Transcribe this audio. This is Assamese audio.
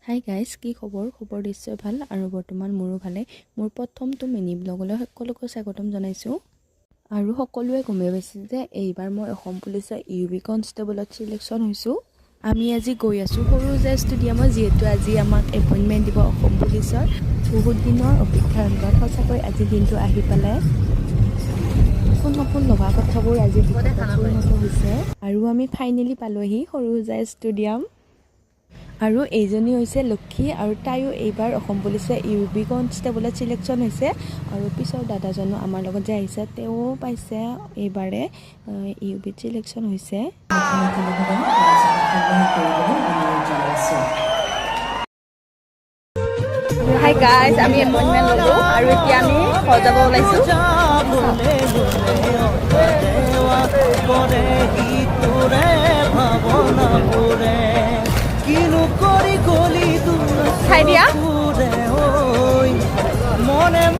হাই গাইজ, কি খবৰ নিশ্চয় ভাল আৰু বৰ্তমান মোৰো ভালে। মোৰ প্ৰথমটো মিনি ব্লগলৈ সকলোকে স্বাগতম জনাইছোঁ। আৰু সকলোৱে গমেই পাইছে যে এইবাৰ মই অসম পুলিচৰ UB কনষ্টেবলত চিলেকশ্যন হৈছোঁ। আমি আজি গৈ আছোঁ সৰুসজাই ষ্টেডিয়ামত, যিহেতু আজি আমাক এপইণ্টমেণ্ট দিব অসম পুলিচৰ। বহুত দিনৰ অপেক্ষাৰ অন্তত সঁচাকৈ আজি দিনটো আহি পালে। সপোন লগা কথাবোৰ আজি পূৰ্ণ হৈছে আৰু আমি ফাইনেলি পালোহি সৰুসজাই ষ্টেডিয়াম। আৰু এইজনী হৈছে লক্ষী আৰু তাইও এইবাৰ অসম পুলিচে UB কনষ্টেবলত চিলেকশ্যন হৈছে। আৰু পিছৰ দাদাজনো আমাৰ লগত যে আহিছে, তেওঁ পাইছে এইবাৰে UB চিলেকশ্যন হৈছে। হাই গাইজ, আমি এপইণ্টমেণ্ট ল'লোঁ আৰু এতিয়া আমি সজাব ওলাইছোঁ। খাই দিয়া।